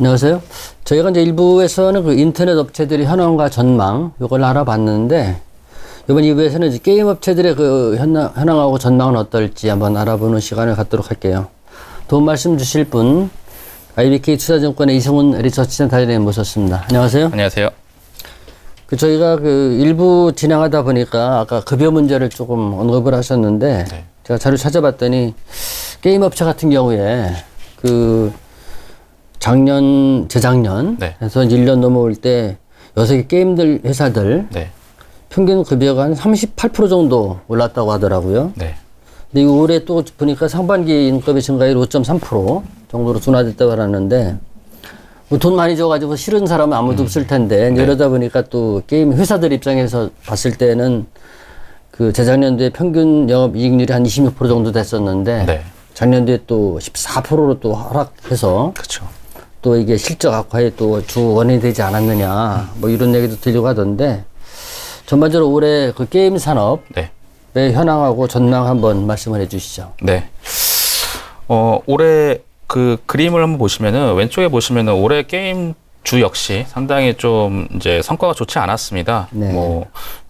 안녕하세요. 저희가 이제 일부에서는 그 인터넷 업체들의 현황과 전망, 이걸 알아봤는데, 이번 2부에서는 이제 게임 업체들의 그 현황하고 전망은 어떨지 한번 알아보는 시간을 갖도록 할게요. 도움 말씀 주실 분, IBK 투자증권의 이승훈 리서치센터장님 모셨습니다. 안녕하세요. 안녕하세요. 저희가 그 일부 진행하다 보니까 아까 급여 문제를 조금 언급을 하셨는데, 네. 제가 자료 찾아봤더니, 게임 업체 같은 경우에 그 재작년 네. 해서 1년 넘어올 때 6개 게임들 회사들 네. 평균 급여가 한 38% 정도 올랐다고 하더라고요. 네. 근데 올해 또 보니까 상반기 인건비 증가율 5.3% 정도로 둔화됐다고 하는데 뭐 돈 많이 줘가지고 싫은 사람은 아무도 없을 텐데 네. 이러다 보니까 또 게임 회사들 입장에서 봤을 때는 그 재작년도에 평균 영업이익률이 한 26% 정도 됐었는데 네. 작년도에 또 14%로 또 하락해서 그렇죠. 또 이게 실적 악화에 또 주 원인이 되지 않았느냐 뭐 이런 얘기도 들리고 하던데 전반적으로 올해 그 게임 산업의 네. 현황하고 전망 한번 말씀을 해 주시죠. 네. 올해 그 그림을 한번 보시면은 왼쪽에 보시면은 올해 게임 주 역시 상당히 좀 이제 성과가 좋지 않았습니다. 네.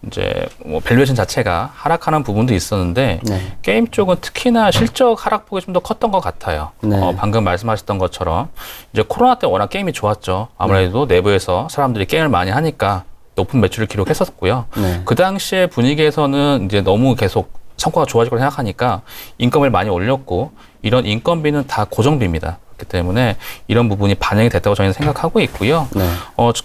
이제 밸류에이션 자체가 하락하는 부분도 있었는데 네. 게임 쪽은 특히나 실적 하락폭이 좀 더 컸던 것 같아요. 네. 방금 말씀하셨던 것처럼 이제 코로나 때 워낙 게임이 좋았죠. 아무래도 내부에서 사람들이 게임을 많이 하니까 높은 매출을 기록했었고요. 네. 그 당시의 분위기에서는 이제 너무 계속 성과가 좋아질 거라 생각하니까 인건비를 많이 올렸고 이런 인건비는 다 고정비입니다. 그렇기 때문에 이런 부분이 반영이 됐다고 저희는 생각하고 있고요. 네.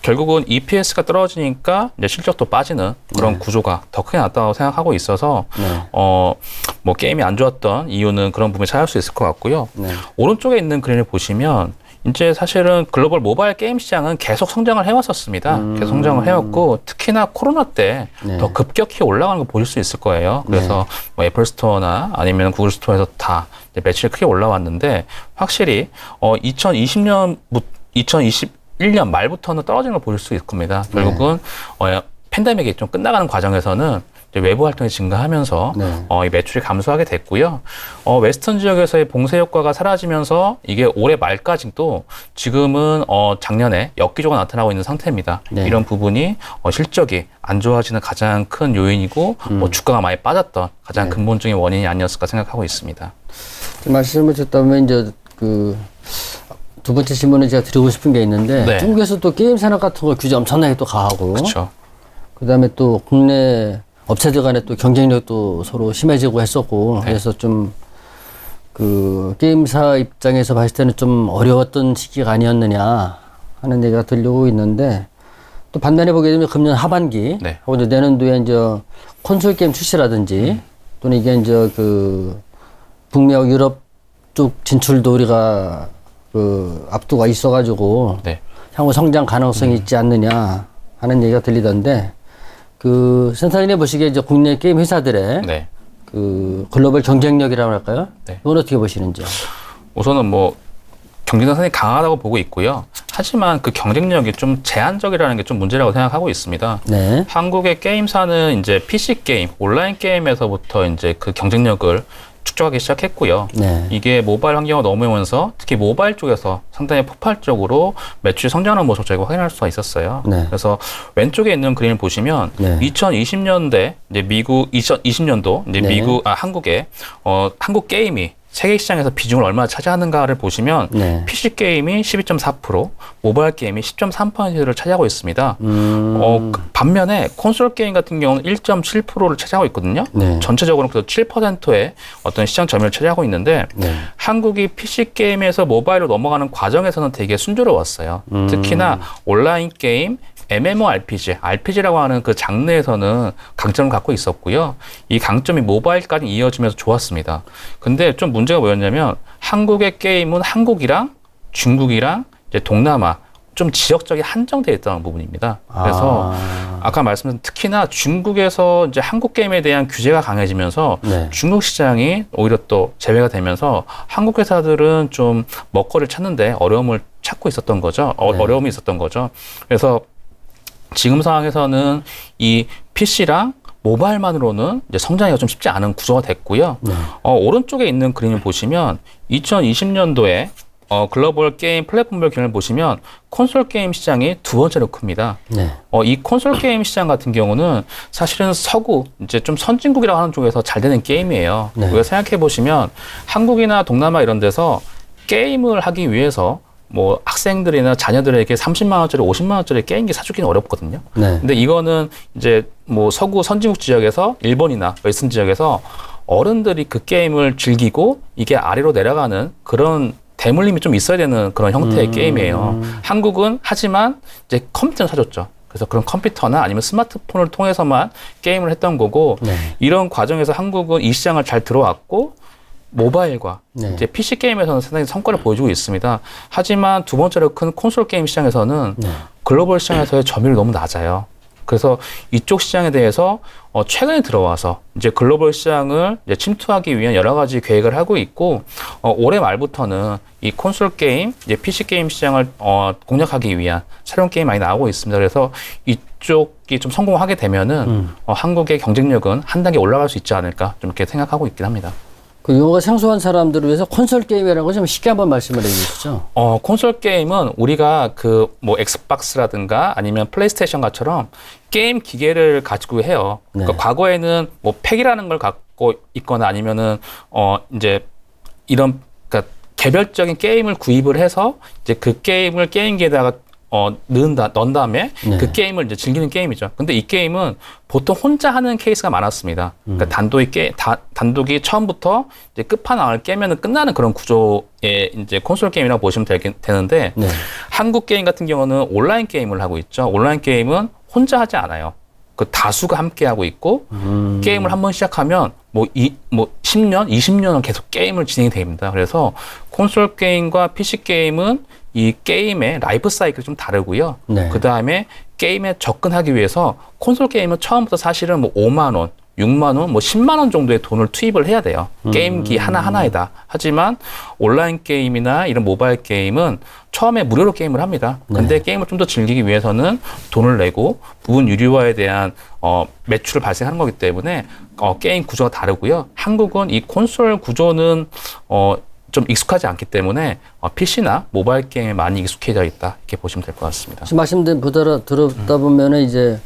결국은 EPS가 떨어지니까 이제 실적도 빠지는 그런 네. 구조가 더 크게 났다고 생각하고 있어서 네. 뭐 게임이 안 좋았던 이유는 그런 부분이 찾을 수 있을 것 같고요. 네. 오른쪽에 있는 그림을 보시면 이제 사실은 글로벌 모바일 게임 시장은 계속 성장을 해왔었습니다. 계속 성장을 해왔고 특히나 코로나 때 네. 더 급격히 올라가는 거 보실 수 있을 거예요. 그래서 뭐 애플 스토어나 아니면 구글 스토어에서 다 매출이 크게 올라왔는데 확실히 2021년 말부터는 떨어지는 걸 보실 수 있을 겁니다. 결국은 팬데믹이 좀 끝나가는 과정에서는 외부 활동이 증가하면서 네. 이 매출이 감소하게 됐고요. 웨스턴 지역에서의 봉쇄 효과가 사라지면서 이게 올해 말까지도 지금은 작년에 역기조가 나타나고 있는 상태입니다. 네. 이런 부분이 실적이 안 좋아지는 가장 큰 요인이고 주가가 많이 빠졌던 가장 네. 근본적인 원인이 아니었을까 생각하고 있습니다. 말씀을 듣다보면 이제 그 두 번째 질문을 제가 드리고 싶은 게 있는데 네. 중국에서 또 게임 산업 같은 거 규제 엄청나게 또 가하고 그렇죠. 그다음에 또 국내 업체들 간에 또 경쟁력도 서로 심해지고 했었고 네. 그래서 좀 그 게임사 입장에서 봤을 때는 좀 어려웠던 시기가 아니었느냐 하는 얘기가 들리고 있는데 또 반면에 보게 되면 금년 하반기 네. 하고 이제 내년도에 이제 콘솔 게임 출시라든지 또는 이게 이제 그 북미하고 유럽 쪽 진출도 우리가 그 압도가 있어가지고 네. 향후 성장 가능성이 있지 않느냐 하는 얘기가 들리던데 그 센터장님 보시기에 이제 국내 게임 회사들의 네. 그 글로벌 경쟁력이라고 할까요? 네. 이건 어떻게 보시는지요? 우선은 뭐 경쟁력 상당히 강하다고 보고 있고요. 하지만 그 경쟁력이 좀 제한적이라는 게 좀 문제라고 생각하고 있습니다. 네. 한국의 게임사는 이제 PC 게임, 온라인 게임에서부터 이제 그 경쟁력을 축적하기 시작했고요. 네. 이게 모바일 환경으로 넘어오면서 특히 모바일 쪽에서 상당히 폭발적으로 매출이 성장하는 모습을 저희가 확인할 수가 있었어요. 네. 그래서 왼쪽에 있는 그림을 보시면 네. 2020년대 이제 2020년도 이제 네. 한국의 한국 게임이 세계 시장에서 비중을 얼마나 차지하는가를 보시면 네. PC 게임이 12.4%, 모바일 게임이 10.3%를 차지하고 있습니다. 반면에 콘솔 게임 같은 경우는 1.7%를 차지하고 있거든요. 네. 전체적으로 그래서 7%의 어떤 시장 점유율을 차지하고 있는데 네. 한국이 PC 게임에서 모바일로 넘어가는 과정에서는 되게 순조로웠어요. 특히나 온라인 게임, MMORPG, RPG라고 하는 그 장르에서는 강점을 갖고 있었고요. 이 강점이 모바일까지 이어지면서 좋았습니다. 근데 좀 문제가 뭐였냐면 한국의 게임은 한국이랑 중국이랑 이제 동남아 좀 지역적이 한정되어 있다는 부분입니다. 그래서 아까 말씀드린 특히나 중국에서 이제 한국 게임에 대한 규제가 강해지면서 네. 중국 시장이 오히려 또 제외가 되면서 한국 회사들은 좀 먹거리를 찾는데 어려움을 찾고 있었던 거죠. 네. 어려움이 있었던 거죠. 그래서 지금 상황에서는 이 PC랑 모바일만으로는 이제 성장이 좀 쉽지 않은 구조가 됐고요. 네. 오른쪽에 있는 그림을 보시면 2020년도에 글로벌 게임 플랫폼별 기준을 보시면 콘솔 게임 시장이 두 번째로 큽니다. 네. 이 콘솔 게임 시장 같은 경우는 사실은 서구, 이제 좀 선진국이라고 하는 쪽에서 잘 되는 게임이에요. 네. 우리가 생각해 보시면 한국이나 동남아 이런 데서 게임을 하기 위해서 뭐 학생들이나 자녀들에게 30만 원짜리, 50만 원짜리 게임기 사주기는 어렵거든요. 네. 근데 이거는 이제 뭐 서구 선진국 지역에서 일본이나 웨스턴 지역에서 어른들이 그 게임을 즐기고 이게 아래로 내려가는 그런 대물림이 좀 있어야 되는 그런 형태의 게임이에요. 한국은 하지만 이제 컴퓨터를 사줬죠. 그래서 그런 컴퓨터나 아니면 스마트폰을 통해서만 게임을 했던 거고 네. 이런 과정에서 한국은 이 시장을 잘 들어왔고 모바일과 네. 이제 PC 게임에서는 상당히 성과를 보여주고 있습니다. 하지만 두 번째로 큰 콘솔 게임 시장에서는 네. 글로벌 시장에서의 점유율이 너무 낮아요. 그래서 이쪽 시장에 대해서 최근에 들어와서 이제 글로벌 시장을 이제 침투하기 위한 여러 가지 계획을 하고 있고 올해 말부터는 이 콘솔 게임, 이제 PC 게임 시장을 공략하기 위한 새로운 게임이 많이 나오고 있습니다. 그래서 이쪽이 좀 성공하게 되면은 한국의 경쟁력은 한 단계 올라갈 수 있지 않을까 좀 이렇게 생각하고 있긴 합니다. 그 용어가 생소한 사람들을 위해서 콘솔 게임이라는 거 좀 쉽게 한번 말씀을 해주시죠. 콘솔 게임은 우리가 그 뭐 엑스박스라든가 아니면 플레이스테이션 같처럼 게임 기계를 가지고 해요. 그러니까 네. 과거에는 뭐 팩이라는 걸 갖고 있거나 아니면은 이제 이런 그러니까 개별적인 게임을 구입을 해서 이제 그 게임을 게임기에다가 넣은 다음에 네. 그 게임을 이제 즐기는 게임이죠. 근데 이 게임은 보통 혼자 하는 케이스가 많았습니다. 그러니까 단독이 처음부터 이제 끝판왕을 깨면은 끝나는 그런 구조의 이제 콘솔 게임이라고 보시면 되는데 네. 한국 게임 같은 경우는 온라인 게임을 하고 있죠. 온라인 게임은 혼자 하지 않아요. 그 다수가 함께 하고 있고 게임을 한번 시작하면 뭐 10년, 20년은 계속 게임을 진행이 됩니다. 그래서 콘솔 게임과 PC 게임은 이 게임의 라이프 사이클이 좀 다르고요. 네. 그 다음에 게임에 접근하기 위해서 콘솔 게임은 처음부터 사실은 뭐 5만 원, 6만 원, 뭐 10만 원 정도의 돈을 투입을 해야 돼요. 게임기 하나하나에다. 하지만 온라인 게임이나 이런 모바일 게임은 처음에 무료로 게임을 합니다. 근데 게임을 좀 더 즐기기 위해서는 돈을 내고 부분 유료화에 대한 매출을 발생하는 거기 때문에 게임 구조가 다르고요. 한국은 이 콘솔 구조는 좀 익숙하지 않기 때문에 PC나 모바일 게임에 많이 익숙해져 있다 이렇게 보시면 될 것 같습니다. 지금 말씀드린 들었다 보면은 이제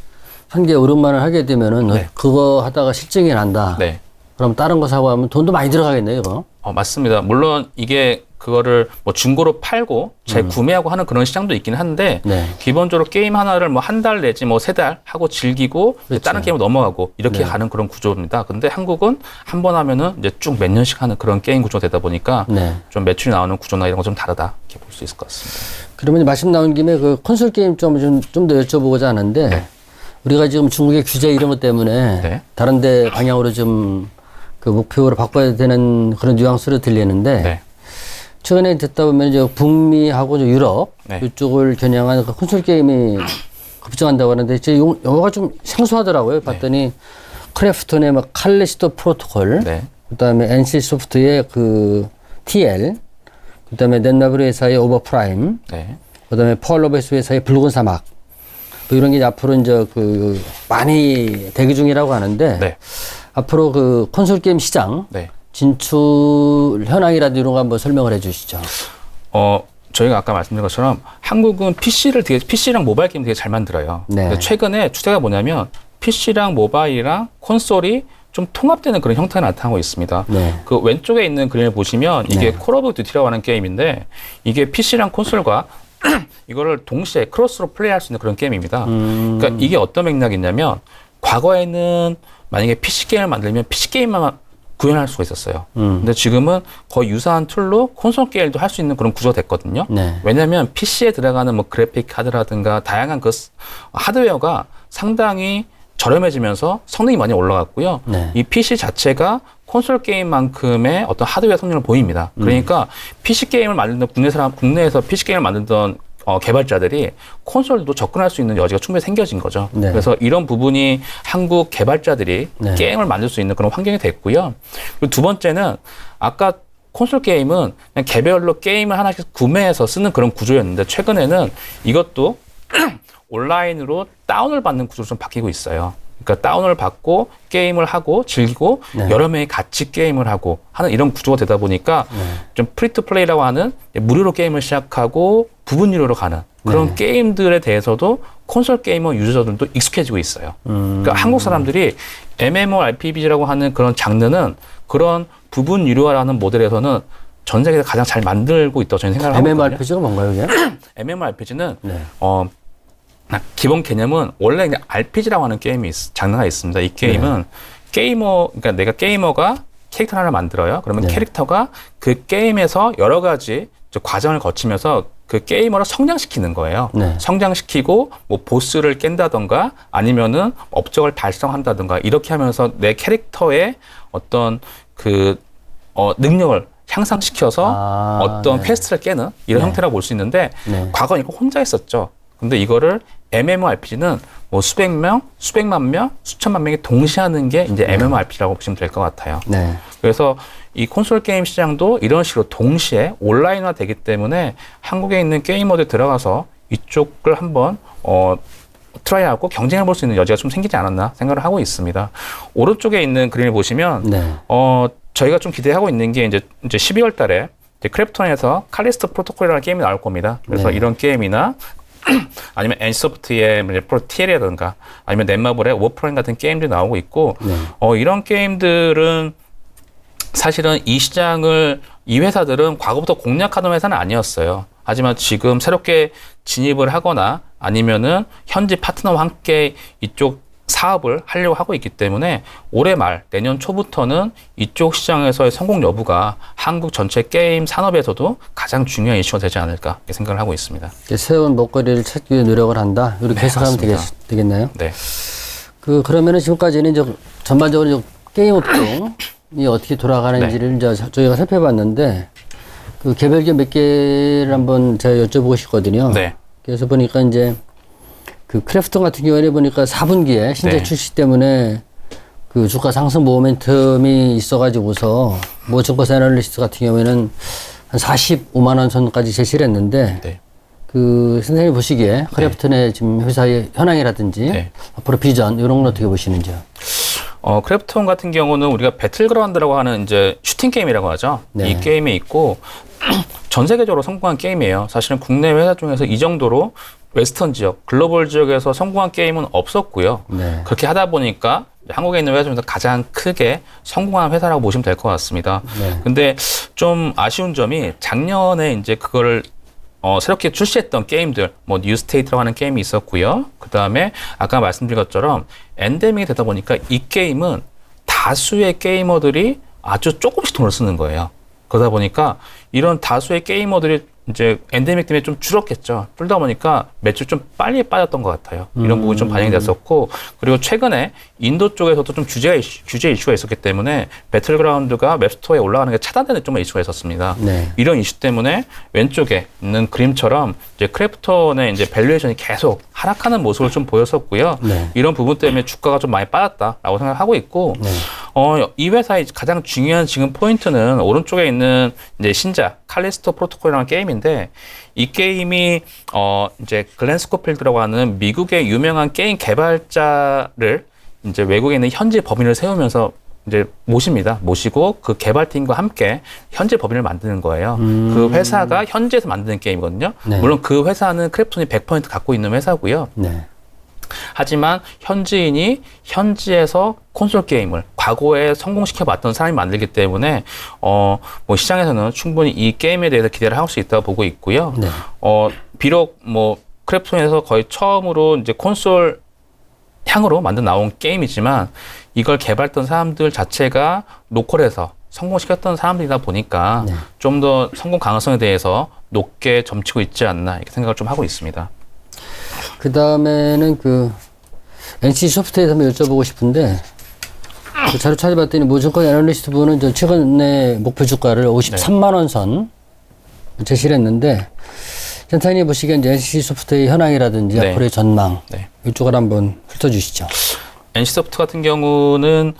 한 개 오른만을 하게 되면은 네. 그거 하다가 실증이 난다. 네. 그럼 다른 거 사고 하면 돈도 많이 들어가겠네요, 이거. 맞습니다. 물론 이게 그거를 뭐 중고로 팔고 재구매하고 하는 그런 시장도 있긴 한데 네. 기본적으로 게임 하나를 뭐 한 달 내지 뭐 3달 하고 즐기고 그렇죠. 다른 게임으로 넘어가고 이렇게 네. 가는 그런 구조입니다. 근데 한국은 한 번 하면은 이제 쭉 몇 년씩 하는 그런 게임 구조가 되다 보니까 네. 좀 매출이 나오는 구조나 이런 거 좀 다르다 이렇게 볼 수 있을 것 같습니다. 그러면 말씀 나온 김에 그 콘솔 게임 좀 더 여쭤보고자 하는데 네. 우리가 지금 중국의 규제 이런 것 때문에 네. 다른 데 방향으로 좀 그 목표로 바꿔야 되는 그런 뉘앙스로 들리는데 네. 최근에 듣다 보면 이제 북미하고 이제 유럽 네. 이쪽을 겨냥한 그 콘솔 게임이 급증한다고 하는데 제 용어가 좀 생소하더라고요. 봤더니 크래프톤의 막 칼리스토 프로토콜, 네. 그다음에 NC 소프트의 그 TL, 그다음에 넷마블 회사의 오버프라임, 네. 그다음에 펄러베스 회사의 붉은 사막. 뭐 이런 게 이제 앞으로 이제 그 많이 대기 중이라고 하는데 네. 앞으로 그 콘솔 게임 시장 네. 진출 현황이라도 이런 거 한번 설명을 해 주시죠. 저희가 아까 말씀드린 것처럼 한국은 PC랑 모바일 게임 되게 잘 만들어요. 네. 근데 최근에 추세가 뭐냐면 PC랑 모바일이랑 콘솔이 좀 통합되는 그런 형태가 나타나고 있습니다. 네. 그 왼쪽에 있는 그림을 보시면 이게 콜 오브 듀티라고 하는 게임인데 이게 PC랑 콘솔과 이거를 동시에 크로스로 플레이할 수 있는 그런 게임입니다. 그러니까 이게 어떤 맥락이냐면 과거에는 만약에 PC 게임을 만들면 PC 게임만 구현할 수가 있었어요. 근데 지금은 거의 유사한 툴로 콘솔 게임도 할 수 있는 그런 구조가 됐거든요. 네. 왜냐하면 PC에 들어가는 뭐 그래픽 카드라든가 다양한 그 하드웨어가 상당히 저렴해지면서 성능이 많이 올라갔고요. 네. 이 PC 자체가 콘솔 게임만큼의 어떤 하드웨어 성능을 보입니다. 그러니까 PC 게임을 만드는 국내에서 PC 게임을 만들던 개발자들이 콘솔도 접근할 수 있는 여지가 충분히 생겨진 거죠. 네. 그래서 이런 부분이 한국 개발자들이 네. 게임을 만들 수 있는 그런 환경이 됐고요. 그리고 두 번째는 아까 콘솔 게임은 그냥 개별로 게임을 하나씩 구매해서 쓰는 그런 구조였는데 최근에는 이것도 온라인으로 다운을 받는 구조로 좀 바뀌고 있어요. 그러니까 다운을 받고 게임을 하고 즐기고 네. 여러 명이 같이 게임을 하고 하는 이런 구조가 되다 보니까 좀 프리투플레이라고 하는 무료로 게임을 시작하고 부분 유료로 가는 그런 게임들에 대해서도 콘솔 게이머 유저들도 익숙해지고 있어요. 그러니까 한국 사람들이 MMORPG라고 하는 그런 장르는 그런 부분 유료화라는 모델에서는 전 세계에서 가장 잘 만들고 있다고 저는 생각을 하거든요. MMORPG가 뭔가요, 이게? MMORPG는 네. 기본 개념은 원래 그냥 RPG라고 하는 장르가 있습니다. 이 게임은 그러니까 내가 게이머가 캐릭터 하나를 만들어요. 그러면 캐릭터가 그 게임에서 여러 가지 과정을 거치면서 그 게이머를 성장시키는 거예요. 성장시키고 뭐 보스를 깬다던가 아니면은 업적을 달성한다던가 이렇게 하면서 내 캐릭터의 어떤 능력을 향상시켜서 어떤 퀘스트를 깨는 이런 형태라고 볼 수 있는데 과거는 이거 혼자 했었죠. 근데 이거를 MMORPG는 뭐 수백 명, 수백만 명, 수천만 명이 동시에 하는 게 이제 MMORPG라고 보시면 될 것 같아요. 그래서 이 콘솔 게임 시장도 이런 식으로 동시에 온라인화 되기 때문에 한국에 있는 게이머들 들어가서 이쪽을 한번 트라이하고 경쟁해 볼 수 있는 여지가 좀 생기지 않았나 생각을 하고 있습니다. 오른쪽에 있는 그림을 보시면 저희가 좀 기대하고 있는 게 이제 12월 달에 크래프톤에서 칼리스토 프로토콜이라는 게임이 나올 겁니다. 그래서 이런 게임이나 아니면 NC소프트의 TL이라든가 아니면 넷마블의 오버프라임 같은 게임들이 나오고 있고 이런 게임들은 사실은 이 시장을 이 회사들은 과거부터 공략하던 회사는 아니었어요. 하지만 지금 새롭게 진입을 하거나 아니면은 현지 파트너와 함께 이쪽 사업을 하려고 하고 있기 때문에 올해 말 내년 초부터는 이쪽 시장에서의 성공 여부가 한국 전체 게임 산업에서도 가장 중요한 이슈가 되지 않을까 이렇게 생각을 하고 있습니다. 새로운 먹거리를 찾기 위해 노력을 한다. 이렇게 해석하면 되겠나요? 네. 그러면은 지금까지는 이제 전반적으로 이제 게임 업종이 어떻게 돌아가는지를 이제 저희가 살펴봤는데 그 개별기업 몇 개를 한번 제가 여쭤보고 싶거든요. 그래서 보니까 이제 그 크래프톤 같은 경우에 보니까 4분기에 신제 출시 때문에 그 주가 상승 모멘텀이 있어가지고서 뭐 증권사 애널리스트 같은 경우에는 한 45만 원 선까지 제시를 했는데 그 선생님이 보시기에 크래프톤의 지금 회사의 현황이라든지 앞으로 비전 이런 건 어떻게 보시는지요? 크래프톤 같은 경우는 우리가 배틀그라운드라고 하는 이제 슈팅 게임이라고 하죠. 이 게임에 있고 전 세계적으로 성공한 게임이에요. 사실은 국내 회사 중에서 이 정도로 웨스턴 지역, 글로벌 지역에서 성공한 게임은 없었고요. 그렇게 하다 보니까 한국에 있는 회사 중에서 가장 크게 성공한 회사라고 보시면 될 것 같습니다. 근데 좀 아쉬운 점이 작년에 이제 그거를 새롭게 출시했던 게임들, 뭐 뉴스테이트라고 하는 게임이 있었고요. 그 다음에 아까 말씀드린 것처럼 엔데믹이 되다 보니까 이 게임은 다수의 게이머들이 아주 조금씩 돈을 쓰는 거예요. 그러다 보니까 이런 다수의 게이머들이 이제 엔데믹 때문에 좀 줄었겠죠. 줄다 보니까 매출 좀 빨리 빠졌던 것 같아요. 이런 부분이 좀 반영이 됐었고, 그리고 최근에 인도 쪽에서도 좀 규제 이슈가 있었기 때문에 배틀그라운드가 웹스토어에 올라가는 게 차단되는 좀 이슈가 있었습니다. 이런 이슈 때문에 왼쪽에 있는 그림처럼 이제 크래프톤의 이제 밸류에이션이 계속 하락하는 모습을 좀 보였었고요. 이런 부분 때문에 주가가 좀 많이 빠졌다라고 생각하고 있고, 이 회사의 가장 중요한 지금 포인트는 오른쪽에 있는 이제 신작 칼리스토 프로토콜이라는 게임인데, 이 게임이 이제 글렌 스코필드라고 하는 미국의 유명한 게임 개발자를 이제 외국에 있는 현지 법인을 세우면서 이제 모시고 그 개발팀과 함께 현지 법인을 만드는 거예요. 그 회사가 현지에서 만드는 게임이거든요. 물론 그 회사는 크래프톤이 100% 갖고 있는 회사고요. 하지만 현지인이 현지에서 콘솔 게임을 과거에 성공시켜봤던 사람이 만들기 때문에 뭐 시장에서는 충분히 이 게임에 대해서 기대를 할 수 있다고 보고 있고요. 비록 뭐 크래프톤에서 거의 처음으로 이제 콘솔 향으로 나온 게임이지만 이걸 개발했던 사람들 자체가 로컬에서 성공시켰던 사람들이다 보니까 좀 더 성공 가능성에 대해서 높게 점치고 있지 않나 이렇게 생각을 좀 하고 있습니다. 그 다음에는 그 NC 소프트에서 한번 여쭤보고 싶은데, 그 자료 찾아봤더니 모증권 애널리스트 분은 최근에 목표 주가를 53만 원 선 제시를 했는데, 센터님 보시기엔 NC 소프트의 현황이라든지 앞으로의 전망 이쪽을 한번 훑어주시죠. NC 소프트 같은 경우는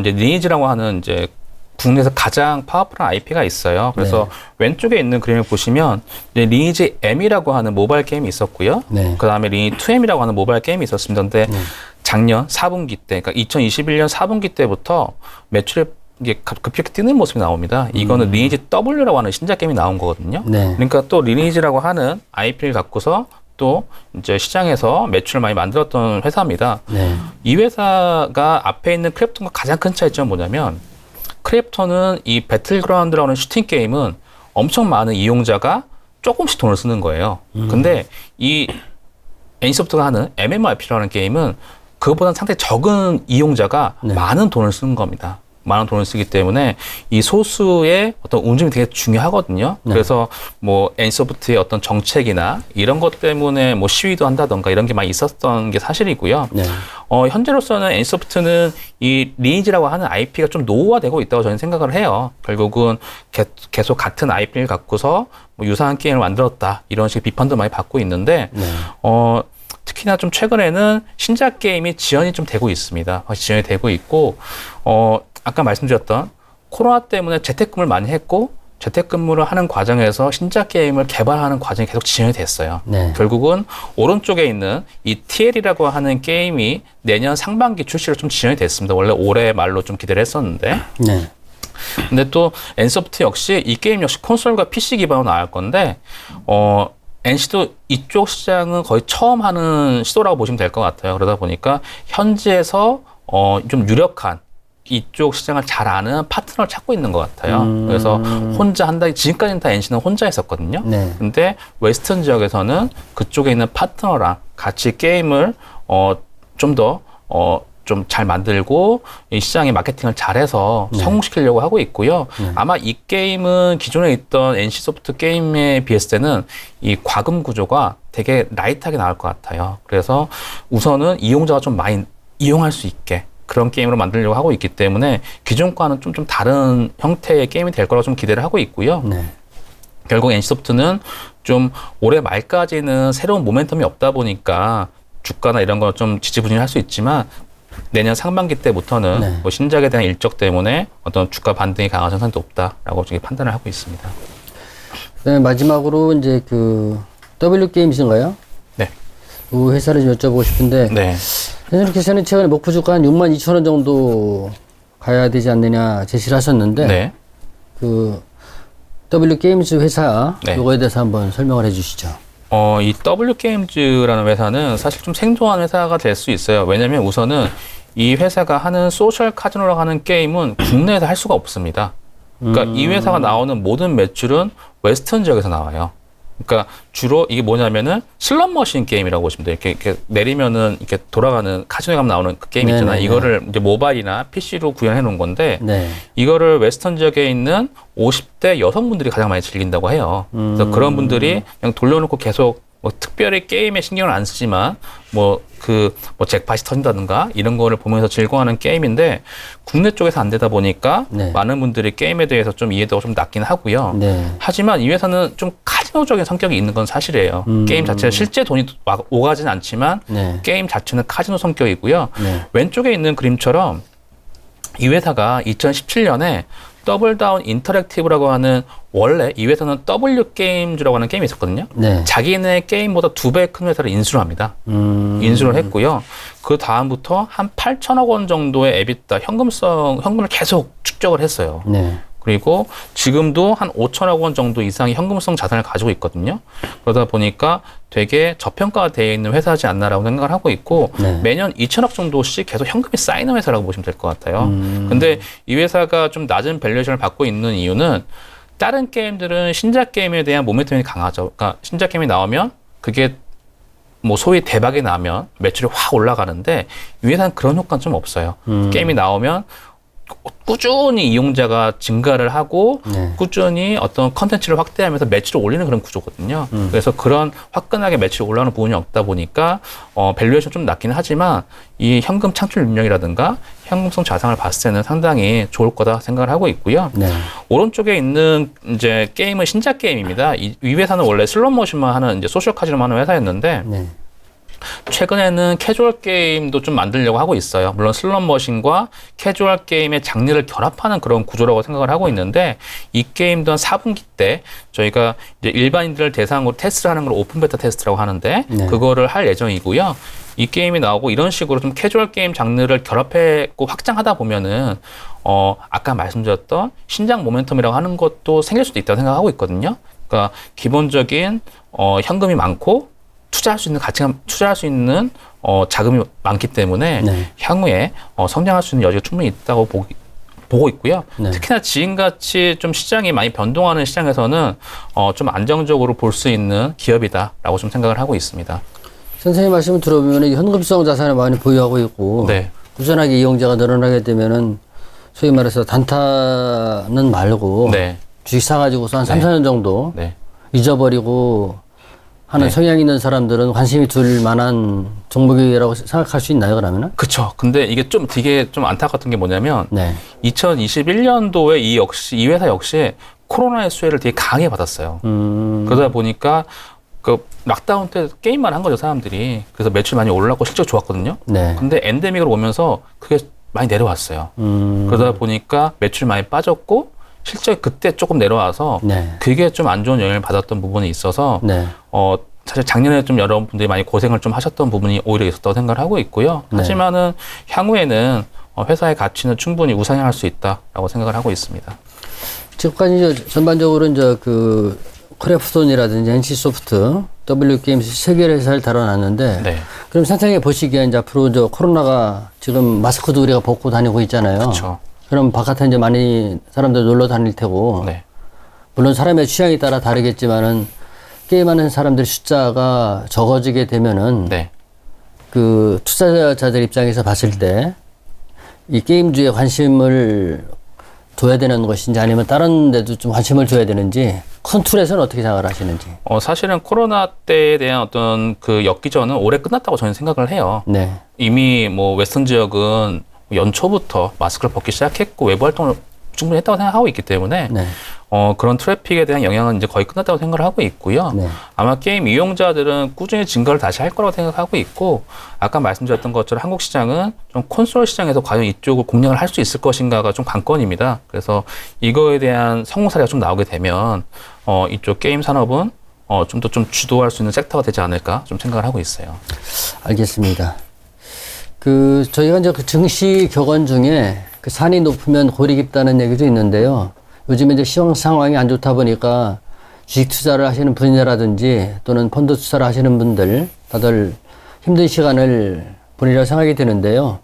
이제 리니지라고 하는 이제 국내에서 가장 파워풀한 IP가 있어요. 그래서 왼쪽에 있는 그림을 보시면 이제 리니지 M이라고 하는 모바일 게임이 있었고요. 그 다음에 리니지 2M이라고 하는 모바일 게임이 있었습니다. 근데 작년 4분기 때, 그러니까 2021년 4분기 때부터 매출이 이게 급격히 뛰는 모습이 나옵니다. 이거는 리니지 W라고 하는 신작 게임이 나온 거거든요. 네. 그러니까 또 리니지라고 하는 IP를 갖고서 또 이제 시장에서 매출을 많이 만들었던 회사입니다. 네. 이 회사가 앞에 있는 크래프톤과 가장 큰 차이점은 뭐냐면 크래프톤은 이 배틀그라운드라는 슈팅 게임은 엄청 많은 이용자가 조금씩 돈을 쓰는 거예요. 근데 이 NC소프트가 하는 MMORPG라는 게임은 그것보다는 상당히 적은 이용자가 네. 많은 돈을 쓰는 겁니다. 많은 돈을 쓰기 때문에 이 소수의 어떤 운영이 되게 중요하거든요. 네. 그래서 뭐 NC소프트의 어떤 정책이나 이런 것 때문에 뭐 시위도 한다던가 이런 게 많이 있었던 게 사실이고요. 네. 현재로서는 NC소프트는 이 리니지라고 하는 IP가 좀 노후화되고 있다고 저는 생각을 해요. 결국은 계속 같은 IP를 갖고서 뭐 유사한 게임을 만들었다 이런 식의 비판도 많이 받고 있는데 네. 특히나 좀 최근에는 신작 게임이 지연이 좀 되고 있습니다. 지연이 되고 있고 아까 말씀드렸던 코로나 때문에 재택근무를 많이 했고 재택근무를 하는 과정에서 신작 게임을 개발하는 과정이 계속 지연이 됐어요. 네. 결국은 오른쪽에 있는 이 TL이라고 하는 게임이 내년 상반기 출시로 좀 지연이 됐습니다. 원래 올해 말로 좀 기대를 했었는데 네. 근데 또 NC소프트 역시 이 게임 역시 콘솔과 PC 기반으로 나올 건데 NC도 이쪽 시장은 거의 처음 하는 시도라고 보시면 될 것 같아요. 그러다 보니까 현지에서 좀 유력한 이쪽 시장을 잘 아는 파트너를 찾고 있는 것 같아요. 그래서 혼자 한다. 지금까지는 다 NC는 혼자 했었거든요. 네. 근데 웨스턴 지역에서는 그쪽에 있는 파트너랑 같이 게임을 좀 더 좀 잘 만들고 이 시장에 마케팅을 잘해서 네. 성공시키려고 하고 있고요. 아마 이 게임은 기존에 있던 NC소프트 게임에 비했을 때는 이 과금 구조가 되게 라이트하게 나올 것 같아요. 그래서 우선은 이용자가 좀 많이 이용할 수 있게 그런 게임으로 만들려고 하고 있기 때문에 기존과는 좀 다른 형태의 게임이 될 거라고 좀 기대를 하고 있고요. 네. 결국 NC소프트는 좀 올해 말까지는 새로운 모멘텀이 없다 보니까 주가나 이런 거 좀 지지부진할 수 있지만 내년 상반기 때부터는 네. 뭐 신작에 대한 일적 때문에 어떤 주가 반등이 강한 현상이 높다라고 지금 판단을 하고 있습니다. 그다음에 마지막으로 이제 그 W 게임즈인가요? 네. 그 회사를 좀 여쭤보고 싶은데 네. 선생님께서는 최근에 목표 주가 한 62,000원 정도 가야 되지 않느냐 제시를 하셨는데 네. 그 W 게임즈 회사 네. 요거에 대해서 한번 설명을 해주시죠. 이 W게임즈라는 회사는 사실 좀 생소한 회사가 될 수 있어요. 왜냐면 우선은 이 회사가 하는 소셜 카지노라고 하는 게임은 국내에서 할 수가 없습니다. 그러니까 이 회사가 나오는 모든 매출은 웨스턴 지역에서 나와요. 그러니까 주로 이게 뭐냐면은 슬롯 머신 게임이라고 보시면 돼요. 이렇게 내리면은 이렇게 돌아가는 카지노에 가면 나오는 그 게임 있잖아요. 네네네. 이거를 이제 모바일이나 PC로 구현해 놓은 건데 네. 이거를 웨스턴 지역에 있는 50대 여성분들이 가장 많이 즐긴다고 해요. 그래서 그런 분들이 그냥 돌려놓고 계속 뭐 특별히 게임에 신경을 안 쓰지만 뭐 잭팟이 터진다든가 이런 거를 보면서 즐거워하는 게임인데 국내 쪽에서 안 되다 보니까 네. 많은 분들이 게임에 대해서 좀 이해도가 좀 낮긴 하고요. 네. 하지만 이 회사는 좀 카지노적인 성격이 있는 건 사실이에요. 게임 자체가 실제 돈이 오가진 않지만 네. 게임 자체는 카지노 성격이고요. 네. 왼쪽에 있는 그림처럼 이 회사가 2017년에 더블다운 인터랙티브라고 하는 원래 이 회사는 W 게임즈라고 하는 게임이 있었거든요. 네. 자기네 게임보다 2배 큰 회사를 인수를 합니다. 인수를 했고요. 그 다음부터 한 8천억 원 정도의 에비타 현금을 계속 축적을 했어요. 네. 그리고 지금도 한 5천억 원 정도 이상의 현금성 자산을 가지고 있거든요. 그러다 보니까 되게 저평가가 되어 있는 회사지 않나라고 생각을 하고 있고 네. 매년 2천억 정도씩 계속 현금이 쌓이는 회사라고 보시면 될 것 같아요. 근데 이 회사가 좀 낮은 밸류에이션을 받고 있는 이유는 다른 게임들은 신작 게임에 대한 모멘텀이 강하죠. 그러니까 신작 게임이 나오면 그게 뭐 소위 대박이 나면 매출이 확 올라가는데 이 회사는 그런 효과는 좀 없어요. 게임이 나오면 꾸준히 이용자가 증가를 하고 네. 꾸준히 어떤 컨텐츠를 확대하면서 매출을 올리는 그런 구조거든요. 그래서 그런 화끈하게 매출이 올라오는 부분이 없다 보니까 밸류에이션 좀 낮긴 하지만 이 현금 창출 능력이라든가 현금성 자산을 봤을 때는 상당히 좋을 거다 생각을 하고 있고요. 네. 오른쪽에 있는 이제 게임은 신작 게임입니다. 이 회사는 원래 슬롯 머신만 하는 이제 소셜 카지노만 하는 회사였는데 네. 최근에는 캐주얼 게임도 좀 만들려고 하고 있어요. 물론 슬롯 머신과 캐주얼 게임의 장르를 결합하는 그런 구조라고 생각을 하고 있는데 이 게임도 한 4분기 때 저희가 이제 일반인들을 대상으로 테스트를 하는 걸 오픈 베타 테스트라고 하는데 네. 그거를 할 예정이고요. 이 게임이 나오고 이런 식으로 좀 캐주얼 게임 장르를 결합했고 확장하다 보면은 아까 말씀드렸던 신장 모멘텀이라고 하는 것도 생길 수도 있다고 생각하고 있거든요. 그러니까 기본적인 현금이 많고 투자할 수 있는 가치가 투자할 수 있는 자금이 많기 때문에 네. 향후에 성장할 수 있는 여지가 충분히 있다고 보고 있고요. 네. 특히나 지금같이 좀 시장이 많이 변동하는 시장에서는 좀 안정적으로 볼 수 있는 기업이다라고 좀 생각을 하고 있습니다. 선생님 말씀을 들어보면 현금성 자산을 많이 보유하고 있고 네. 꾸준하게 이용자가 늘어나게 되면은 소위 말해서 단타는 말고 네. 주식 사가지고서 한 3, 네. 4년 정도 네. 잊어버리고 하는 네. 성향이 있는 사람들은 관심이 둘 만한 종목이라고 생각할 수 있나요, 그러면은? 그쵸. 근데 이게 좀 되게 좀 안타까웠던 게 뭐냐면 네. 2021년도에 이 회사 역시 코로나의 수혜를 되게 강하게 받았어요. 그러다 보니까 그 락다운 때 게임만 한 거죠, 사람들이. 그래서 매출 많이 올랐고 실적 좋았거든요. 네. 근데 엔데믹으로 오면서 그게 많이 내려왔어요. 그러다 보니까 매출 많이 빠졌고 실적이 그때 조금 내려와서 네. 그게 좀 안 좋은 영향을 받았던 부분이 있어서 네. 사실 작년에 좀 여러분들이 많이 고생을 좀 하셨던 부분이 오히려 있었다고 생각을 하고 있고요. 네. 하지만은 향후에는 회사의 가치는 충분히 우상향할 수 있다라고 생각을 하고 있습니다. 지금까지 이제 전반적으로 이제 그 크래프톤이라든지 NC소프트, W게임스 세 개의 회사를 다뤄놨는데 네. 그럼 선생님이 보시기에 이제 앞으로 저 코로나가 지금 마스크도 우리가 벗고 다니고 있잖아요. 그렇죠. 그럼 바깥에 이제 많이 사람들 놀러 다닐 테고 네. 물론 사람의 취향에 따라 다르겠지만은 게임하는 사람들 숫자가 적어지게 되면은 네. 그 투자자들 입장에서 봤을 때 이 게임주에 관심을 둬야 되는 것인지 아니면 다른 데도 좀 관심을 줘야 되는지 큰 틀에서는 어떻게 생각을 하시는지. 사실은 코로나 때에 대한 어떤 그 엽기전은 올해 끝났다고 저는 생각을 해요. 네. 이미 뭐 웨스턴 지역은 연초부터 마스크를 벗기 시작했고 외부 활동을 충분히 했다고 생각하고 있기 때문에 네. 그런 트래픽에 대한 영향은 이제 거의 끝났다고 생각을 하고 있고요. 네. 아마 게임 이용자들은 꾸준히 증가를 다시 할 거라고 생각하고 있고 아까 말씀드렸던 것처럼 한국 시장은 좀 콘솔 시장에서 과연 이쪽을 공략을 할 수 있을 것인가가 좀 관건입니다. 그래서 이거에 대한 성공 사례가 좀 나오게 되면 이쪽 게임 산업은 좀 더 좀 주도할 수 있는 섹터가 되지 않을까 좀 생각을 하고 있어요. 알겠습니다. 그 저희가 이제 그 증시 격언 중에 그 산이 높으면 골이 깊다는 얘기도 있는데요. 요즘 이제 시황 상황이 안 좋다 보니까 주식 투자를 하시는 분이라든지 또는 펀드 투자를 하시는 분들 다들 힘든 시간을 보내리라 생각이 드는데요.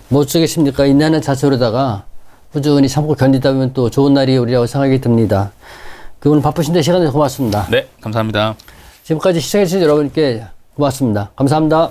뭐 어쩌겠습니까? 인내하는 자세로다가 꾸준히 참고 견디다 보면 또 좋은 날이 오리라고 생각이 듭니다. 그 오늘 바쁘신데 시간 내서 고맙습니다. 네, 감사합니다. 지금까지 시청해주신 여러분께 고맙습니다. 감사합니다.